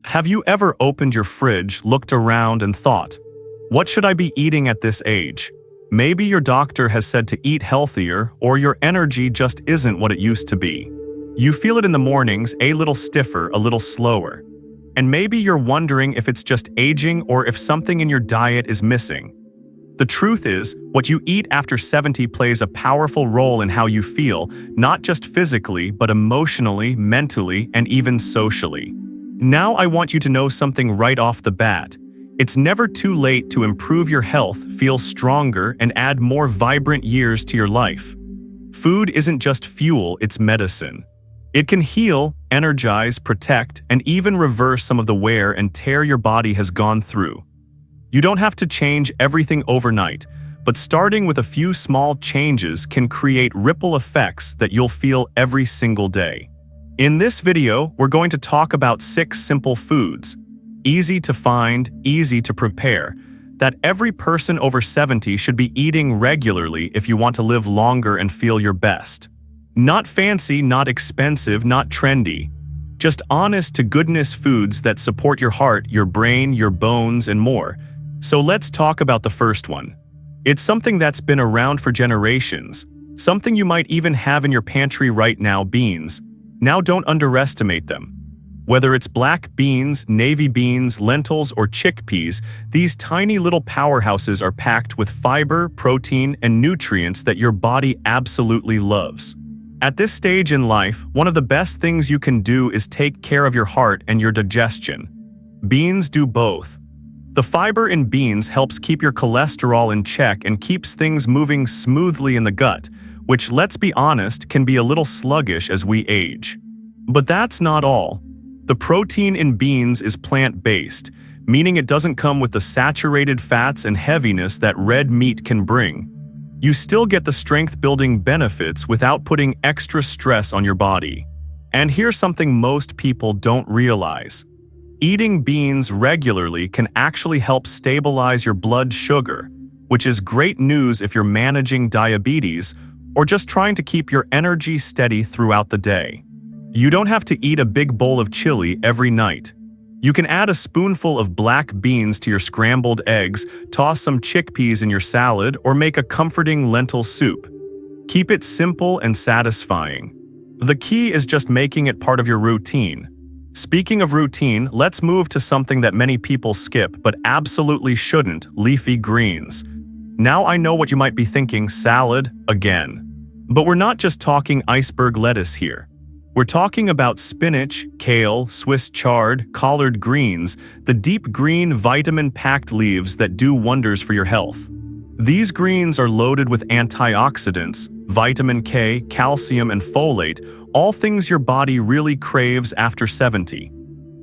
Have you ever opened your fridge, looked around, and thought, what should I be eating at this age? Maybe your doctor has said to eat healthier, or your energy just isn't what it used to be. You feel it in the mornings, a little stiffer, a little slower. And maybe you're wondering if it's just aging or if something in your diet is missing. The truth is, what you eat after 70 plays a powerful role in how you feel, not just physically, but emotionally, mentally, and even socially. Now I want you to know something right off the bat. It's never too late to improve your health, feel stronger, and add more vibrant years to your life. Food isn't just fuel, it's medicine. It can heal, energize, protect, and even reverse some of the wear and tear your body has gone through. You don't have to change everything overnight, but starting with a few small changes can create ripple effects that you'll feel every single day. In this video, we're going to talk about 6 simple foods, easy to find, easy to prepare, that every person over 70 should be eating regularly if you want to live longer and feel your best. Not fancy, not expensive, not trendy. Just honest-to-goodness foods that support your heart, your brain, your bones, and more. So let's talk about the first one. It's something that's been around for generations, something you might even have in your pantry right now: beans. Now don't underestimate them. Whether it's black beans, navy beans, lentils, or chickpeas, these tiny little powerhouses are packed with fiber, protein, and nutrients that your body absolutely loves. At this stage in life, one of the best things you can do is take care of your heart and your digestion. Beans do both. The fiber in beans helps keep your cholesterol in check and keeps things moving smoothly in the gut, which, let's be honest, can be a little sluggish as we age. But that's not all. The protein in beans is plant-based, meaning it doesn't come with the saturated fats and heaviness that red meat can bring. You still get the strength-building benefits without putting extra stress on your body. And here's something most people don't realize. Eating beans regularly can actually help stabilize your blood sugar, which is great news if you're managing diabetes or just trying to keep your energy steady throughout the day. You don't have to eat a big bowl of chili every night. You can add a spoonful of black beans to your scrambled eggs, toss some chickpeas in your salad, or make a comforting lentil soup. Keep it simple and satisfying. The key is just making it part of your routine. Speaking of routine, let's move to something that many people skip but absolutely shouldn't: leafy greens. Now I know what you might be thinking: salad again. But we're not just talking iceberg lettuce here. We're talking about spinach, kale, Swiss chard, collard greens, the deep green vitamin-packed leaves that do wonders for your health. These greens are loaded with antioxidants, vitamin K, calcium, and folate, all things your body really craves after 70.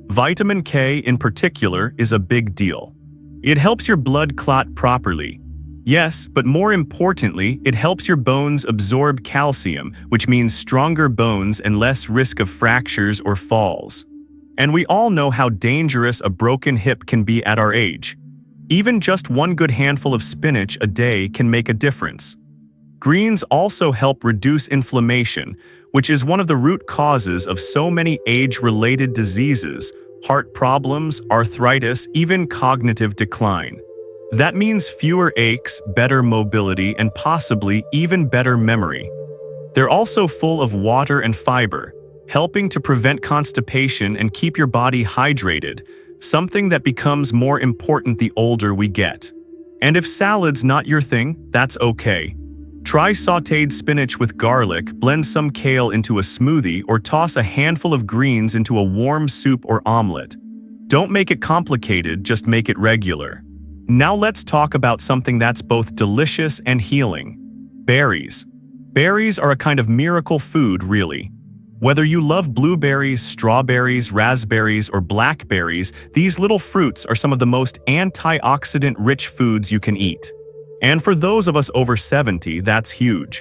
Vitamin K in particular is a big deal. It helps your blood clot properly. Yes, but more importantly, it helps your bones absorb calcium, which means stronger bones and less risk of fractures or falls. And we all know how dangerous a broken hip can be at our age. Even just one good handful of spinach a day can make a difference. Greens also help reduce inflammation, which is one of the root causes of so many age-related diseases: heart problems, arthritis, even cognitive decline. That means fewer aches, better mobility, and possibly even better memory. They're also full of water and fiber, helping to prevent constipation and keep your body hydrated, something that becomes more important the older we get. And if salad's not your thing, that's okay. Try sautéed spinach with garlic, blend some kale into a smoothie, or toss a handful of greens into a warm soup or omelet. Don't make it complicated, just make it regular. Now let's talk about something that's both delicious and healing: berries. Berries are a kind of miracle food, really. Whether you love blueberries, strawberries, raspberries, or blackberries, these little fruits are some of the most antioxidant-rich foods you can eat. And for those of us over 70, that's huge.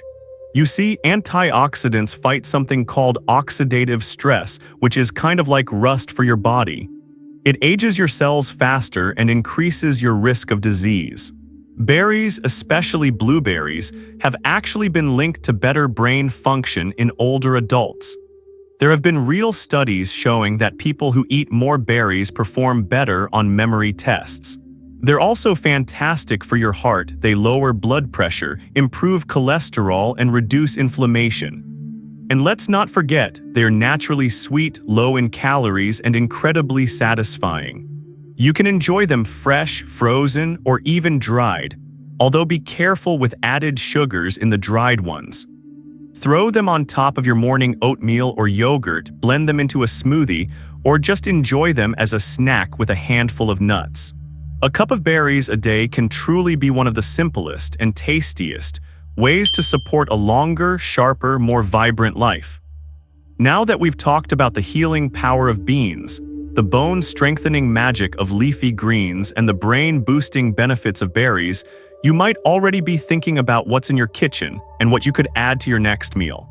You see, antioxidants fight something called oxidative stress, which is kind of like rust for your body. It ages your cells faster and increases your risk of disease. Berries, especially blueberries, have actually been linked to better brain function in older adults. There have been real studies showing that people who eat more berries perform better on memory tests. They're also fantastic for your heart. They lower blood pressure, improve cholesterol, and reduce inflammation. And let's not forget, they're naturally sweet, low in calories, and incredibly satisfying. You can enjoy them fresh, frozen, or even dried, although be careful with added sugars in the dried ones. Throw them on top of your morning oatmeal or yogurt, blend them into a smoothie, or just enjoy them as a snack with a handful of nuts. A cup of berries a day can truly be one of the simplest and tastiest ways to support a longer, sharper, more vibrant life. Now that we've talked about the healing power of beans, the bone-strengthening magic of leafy greens, and the brain-boosting benefits of berries, you might already be thinking about what's in your kitchen and what you could add to your next meal.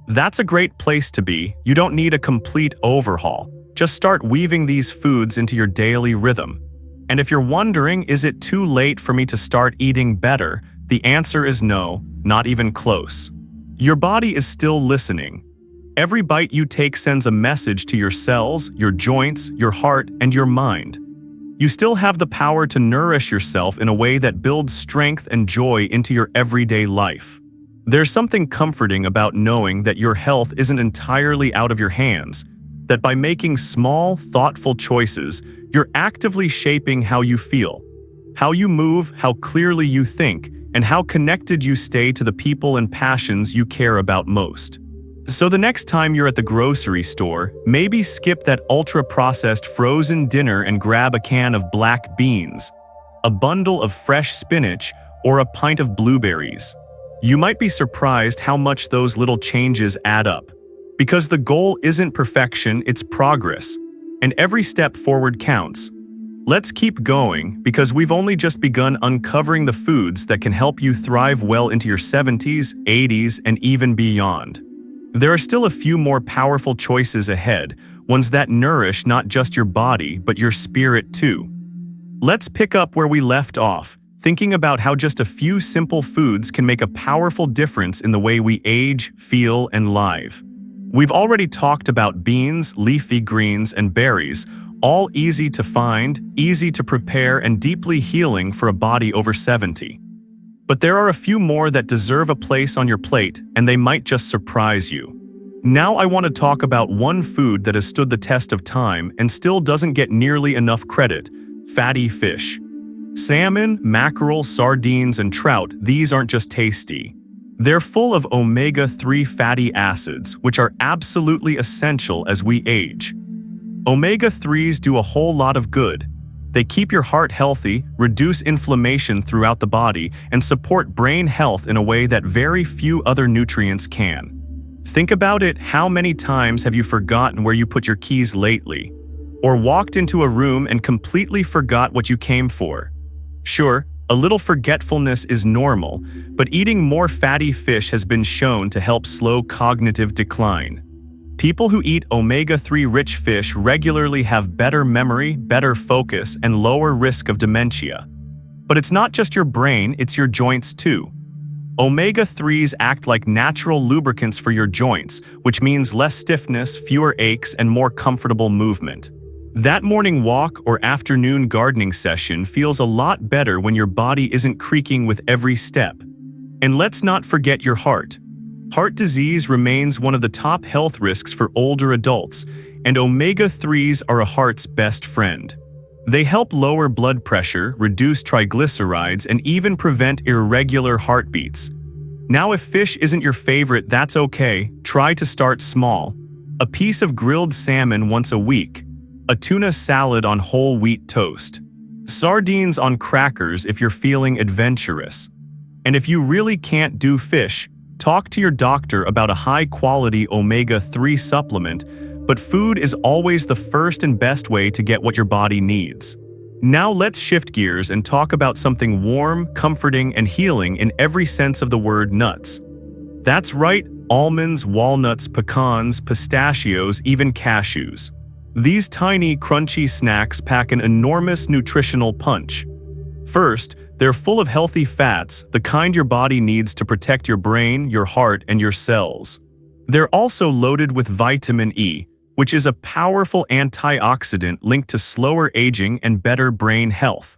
That's a great place to be. You don't need a complete overhaul. Just start weaving these foods into your daily rhythm. And if you're wondering, is it too late for me to start eating better? The answer is no, not even close. Your body is still listening. Every bite you take sends a message to your cells, your joints, your heart, and your mind. You still have the power to nourish yourself in a way that builds strength and joy into your everyday life. There's something comforting about knowing that your health isn't entirely out of your hands, that by making small, thoughtful choices, you're actively shaping how you feel, how you move, how clearly you think, and how connected you stay to the people and passions you care about most. So the next time you're at the grocery store, maybe skip that ultra-processed frozen dinner and grab a can of black beans, a bundle of fresh spinach, or a pint of blueberries. You might be surprised how much those little changes add up. Because the goal isn't perfection, it's progress, and every step forward counts. Let's keep going, because we've only just begun uncovering the foods that can help you thrive well into your 70s, 80s, and even beyond. There are still a few more powerful choices ahead, ones that nourish not just your body, but your spirit too. Let's pick up where we left off, thinking about how just a few simple foods can make a powerful difference in the way we age, feel, and live. We've already talked about beans, leafy greens, and berries, all easy to find, easy to prepare, and deeply healing for a body over 70. But there are a few more that deserve a place on your plate, and they might just surprise you. Now I want to talk about one food that has stood the test of time and still doesn't get nearly enough credit: fatty fish. Salmon, mackerel, sardines, and trout, these aren't just tasty. They're full of omega-3 fatty acids, which are absolutely essential as we age. Omega-3s do a whole lot of good. They keep your heart healthy, reduce inflammation throughout the body, and support brain health in a way that very few other nutrients can. Think about it, how many times have you forgotten where you put your keys lately? Or walked into a room and completely forgot what you came for? Sure, a little forgetfulness is normal, but eating more fatty fish has been shown to help slow cognitive decline. People who eat omega-3 rich fish regularly have better memory, better focus, and lower risk of dementia. But it's not just your brain, it's your joints too. Omega-3s act like natural lubricants for your joints, which means less stiffness, fewer aches, and more comfortable movement. That morning walk or afternoon gardening session feels a lot better when your body isn't creaking with every step. And let's not forget your heart. Heart disease remains one of the top health risks for older adults, and omega-3s are a heart's best friend. They help lower blood pressure, reduce triglycerides, and even prevent irregular heartbeats. Now, if fish isn't your favorite, that's okay. Try to start small. A piece of grilled salmon once a week. A tuna salad on whole wheat toast. Sardines on crackers if you're feeling adventurous. And if you really can't do fish, talk to your doctor about a high-quality omega-3 supplement, but food is always the first and best way to get what your body needs. Now let's shift gears and talk about something warm, comforting, and healing in every sense of the word: nuts. That's right, almonds, walnuts, pecans, pistachios, even cashews. These tiny, crunchy snacks pack an enormous nutritional punch. First, they're full of healthy fats, the kind your body needs to protect your brain, your heart, and your cells. They're also loaded with vitamin E, which is a powerful antioxidant linked to slower aging and better brain health.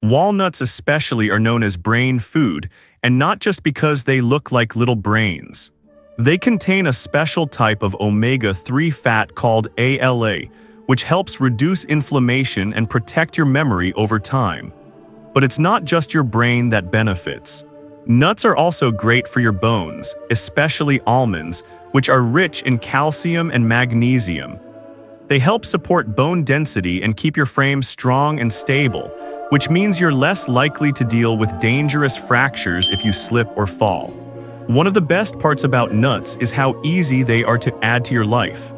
Walnuts especially are known as brain food, and not just because they look like little brains. They contain a special type of omega-3 fat called ALA, which helps reduce inflammation and protect your memory over time. But it's not just your brain that benefits. Nuts are also great for your bones, especially almonds, which are rich in calcium and magnesium. They help support bone density and keep your frame strong and stable, which means you're less likely to deal with dangerous fractures if you slip or fall. One of the best parts about nuts is how easy they are to add to your life.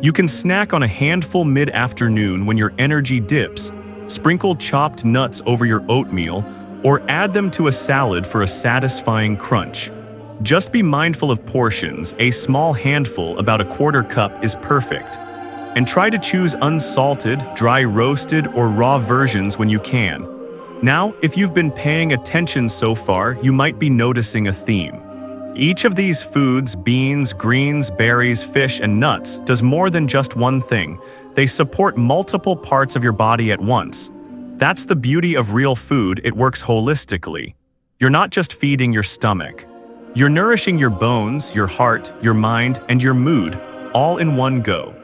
You can snack on a handful mid-afternoon when your energy dips, sprinkle chopped nuts over your oatmeal, or add them to a salad for a satisfying crunch. Just be mindful of portions. A small handful, about a quarter cup, is perfect. And try to choose unsalted, dry roasted, or raw versions when you can. Now, if you've been paying attention so far, you might be noticing a theme. Each of these foods, beans, greens, berries, fish, and nuts, does more than just one thing. They support multiple parts of your body at once. That's the beauty of real food. It works holistically. You're not just feeding your stomach. You're nourishing your bones, your heart, your mind, and your mood, all in one go.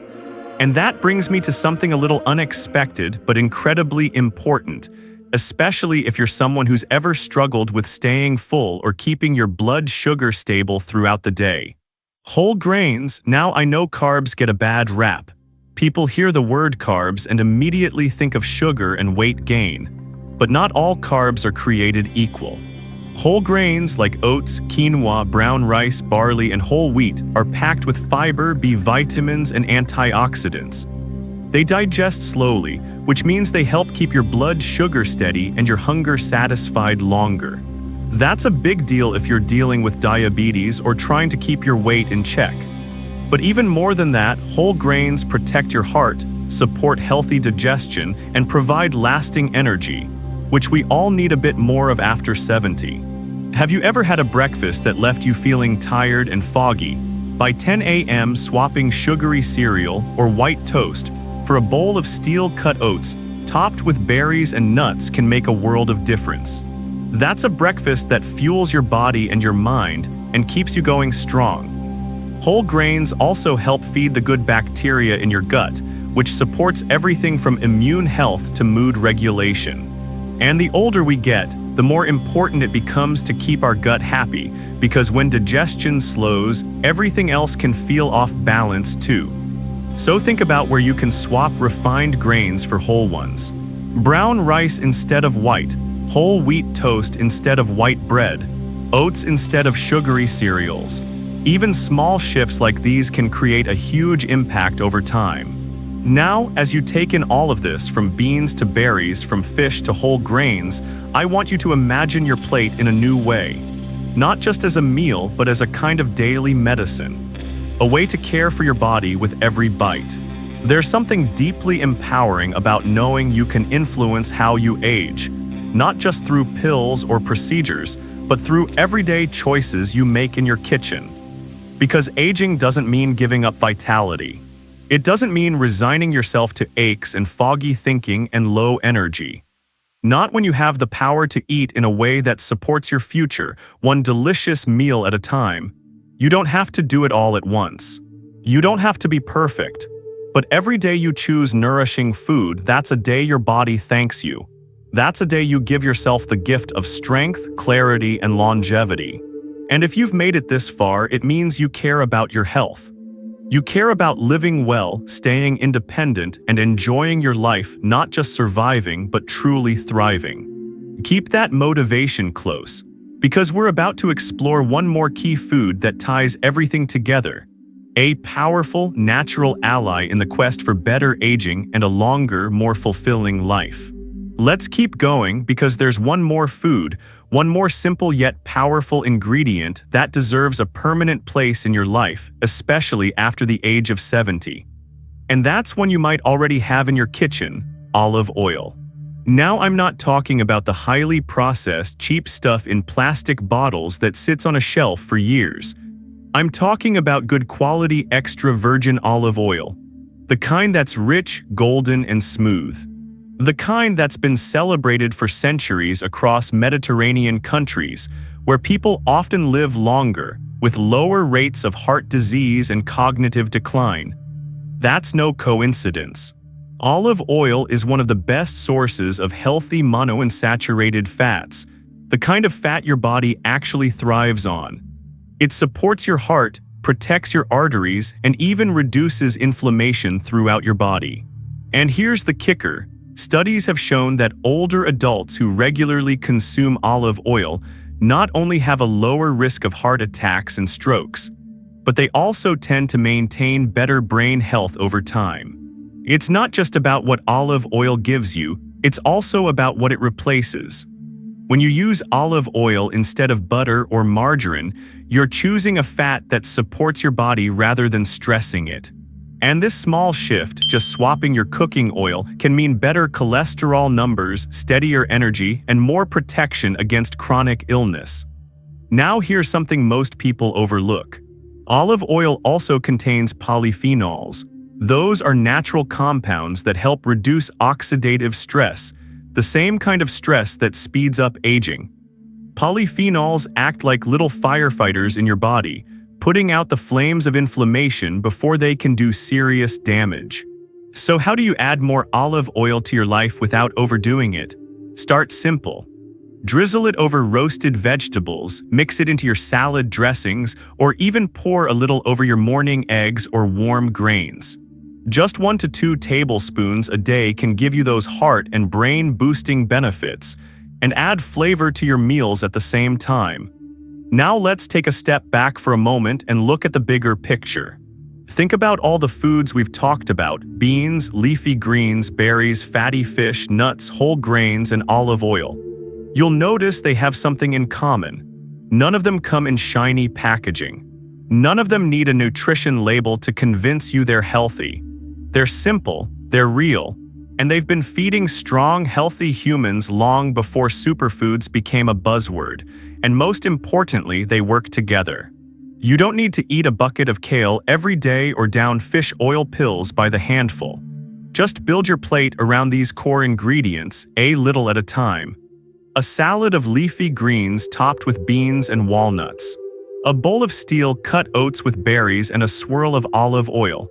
And that brings me to something a little unexpected but incredibly important, especially if you're someone who's ever struggled with staying full or keeping your blood sugar stable throughout the day. Whole grains. Now, I know carbs get a bad rap. People hear the word carbs and immediately think of sugar and weight gain. But not all carbs are created equal. Whole grains like oats, quinoa, brown rice, barley, and whole wheat are packed with fiber, B vitamins, and antioxidants. They digest slowly, which means they help keep your blood sugar steady and your hunger satisfied longer. That's a big deal if you're dealing with diabetes or trying to keep your weight in check. But even more than that, whole grains protect your heart, support healthy digestion, and provide lasting energy, which we all need a bit more of after 70. Have you ever had a breakfast that left you feeling tired and foggy? By 10 a.m., swapping sugary cereal or white toast for a bowl of steel-cut oats topped with berries and nuts can make a world of difference. That's a breakfast that fuels your body and your mind and keeps you going strong. Whole grains also help feed the good bacteria in your gut, which supports everything from immune health to mood regulation. And the older we get, the more important it becomes to keep our gut happy, because when digestion slows, everything else can feel off balance too. So think about where you can swap refined grains for whole ones. Brown rice instead of white, whole wheat toast instead of white bread, oats instead of sugary cereals. Even small shifts like these can create a huge impact over time. Now, as you take in all of this, from beans to berries, from fish to whole grains, I want you to imagine your plate in a new way. Not just as a meal, but as a kind of daily medicine. A way to care for your body with every bite. There's something deeply empowering about knowing you can influence how you age, not just through pills or procedures, but through everyday choices you make in your kitchen. Because aging doesn't mean giving up vitality. It doesn't mean resigning yourself to aches and foggy thinking and low energy. Not when you have the power to eat in a way that supports your future, one delicious meal at a time. You don't have to do it all at once. You don't have to be perfect. But every day you choose nourishing food, that's a day your body thanks you. That's a day you give yourself the gift of strength, clarity, and longevity. And if you've made it this far, it means you care about your health. You care about living well, staying independent, and enjoying your life, not just surviving, but truly thriving. Keep that motivation close, because we're about to explore one more key food that ties everything together. A powerful, natural ally in the quest for better aging and a longer, more fulfilling life. Let's keep going, because there's one more food, one more simple yet powerful ingredient that deserves a permanent place in your life, especially after the age of 70. And that's one you might already have in your kitchen: olive oil. Now, I'm not talking about the highly processed, cheap stuff in plastic bottles that sits on a shelf for years. I'm talking about good quality extra virgin olive oil. The kind that's rich, golden, and smooth. The kind that's been celebrated for centuries across Mediterranean countries, where people often live longer, with lower rates of heart disease and cognitive decline. That's no coincidence. Olive oil is one of the best sources of healthy monounsaturated fats, the kind of fat your body actually thrives on. It supports your heart, protects your arteries, and even reduces inflammation throughout your body. And here's the kicker. Studies have shown that older adults who regularly consume olive oil not only have a lower risk of heart attacks and strokes, but they also tend to maintain better brain health over time. It's not just about what olive oil gives you, it's also about what it replaces. When you use olive oil instead of butter or margarine, you're choosing a fat that supports your body rather than stressing it. And this small shift, just swapping your cooking oil, can mean better cholesterol numbers, steadier energy, and more protection against chronic illness. Now here's something most people overlook. Olive oil also contains polyphenols. Those are natural compounds that help reduce oxidative stress, the same kind of stress that speeds up aging. Polyphenols act like little firefighters in your body, putting out the flames of inflammation before they can do serious damage. So how do you add more olive oil to your life without overdoing it? Start simple. Drizzle it over roasted vegetables, mix it into your salad dressings, or even pour a little over your morning eggs or warm grains. Just 1 to 2 tablespoons a day can give you those heart and brain-boosting benefits, and add flavor to your meals at the same time. Now let's take a step back for a moment and look at the bigger picture. Think about all the foods we've talked about: beans, leafy greens, berries, fatty fish, nuts, whole grains, and olive oil. You'll notice they have something in common. None of them come in shiny packaging. None of them need a nutrition label to convince you they're healthy. They're simple, they're real, and they've been feeding strong, healthy humans long before superfoods became a buzzword. And most importantly, they work together. You don't need to eat a bucket of kale every day or down fish oil pills by the handful. Just build your plate around these core ingredients, a little at a time. A salad of leafy greens topped with beans and walnuts. A bowl of steel-cut oats with berries and a swirl of olive oil.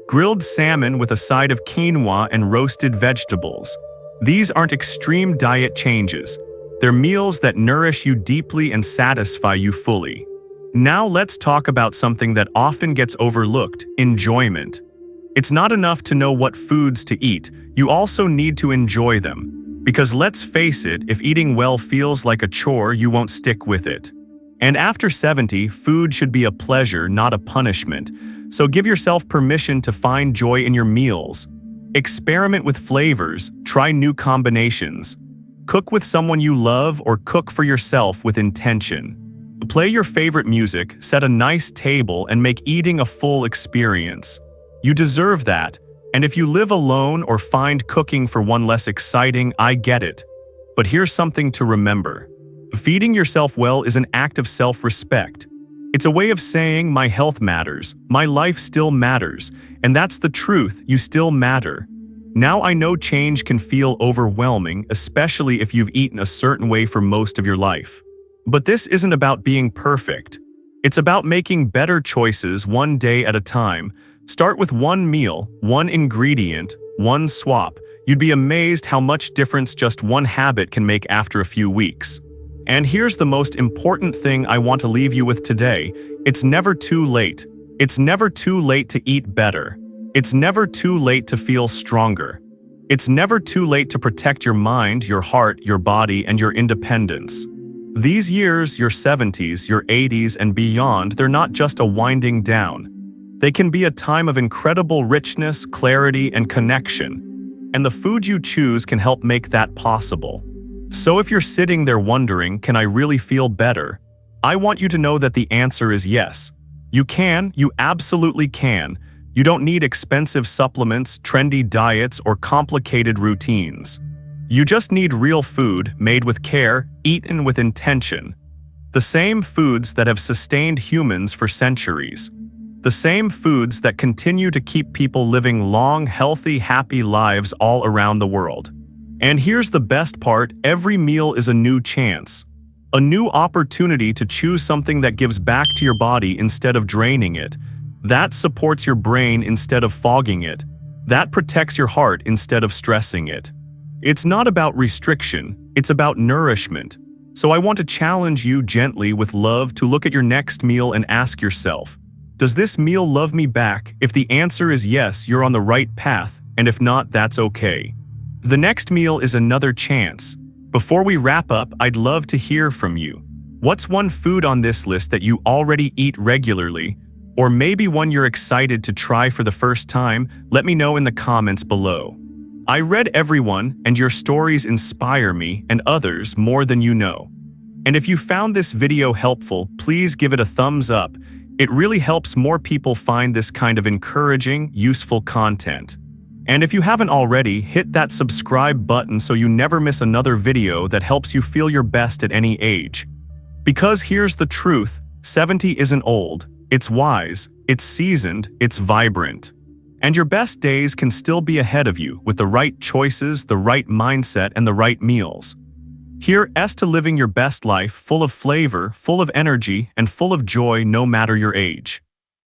Grilled salmon with a side of quinoa and roasted vegetables. These aren't extreme diet changes. They're meals that nourish you deeply and satisfy you fully. Now let's talk about something that often gets overlooked: enjoyment. It's not enough to know what foods to eat, you also need to enjoy them. Because let's face it, if eating well feels like a chore, you won't stick with it. And after 70, food should be a pleasure, not a punishment. So give yourself permission to find joy in your meals. Experiment with flavors, try new combinations. Cook with someone you love or cook for yourself with intention. Play your favorite music, set a nice table, and make eating a full experience. You deserve that. And if you live alone or find cooking for one less exciting, I get it. But here's something to remember. Feeding yourself well is an act of self-respect. It's a way of saying, my health matters, my life still matters, and that's the truth, you still matter. Now I know change can feel overwhelming, especially if you've eaten a certain way for most of your life. But this isn't about being perfect. It's about making better choices one day at a time. Start with one meal, one ingredient, one swap. You'd be amazed how much difference just one habit can make after a few weeks. And here's the most important thing I want to leave you with today. It's never too late. It's never too late to eat better. It's never too late to feel stronger. It's never too late to protect your mind, your heart, your body, and your independence. These years, your 70s, your 80s, and beyond, they're not just a winding down. They can be a time of incredible richness, clarity, and connection. And the food you choose can help make that possible. So if you're sitting there wondering, can I really feel better? I want you to know that the answer is yes. You can, you absolutely can. You don't need expensive supplements, trendy diets, or complicated routines. You just need real food, made with care, eaten with intention. The same foods that have sustained humans for centuries. The same foods that continue to keep people living long, healthy, happy lives all around the world. And here's the best part, every meal is a new chance. A new opportunity to choose something that gives back to your body instead of draining it. That supports your brain instead of fogging it. That protects your heart instead of stressing it. It's not about restriction, it's about nourishment. So I want to challenge you gently with love to look at your next meal and ask yourself, does this meal love me back? If the answer is yes, you're on the right path, and if not, that's okay. The next meal is another chance. Before we wrap up, I'd love to hear from you. What's one food on this list that you already eat regularly, or maybe one you're excited to try for the first time? Let me know in the comments below. I read everyone, and your stories inspire me and others more than you know. And if you found this video helpful, please give it a thumbs up. It really helps more people find this kind of encouraging, useful content. And if you haven't already, hit that subscribe button so you never miss another video that helps you feel your best at any age. Because here's the truth, 70 isn't old, it's wise, it's seasoned, it's vibrant. And your best days can still be ahead of you with the right choices, the right mindset, and the right meals. Here's to living your best life, full of flavor, full of energy, and full of joy no matter your age.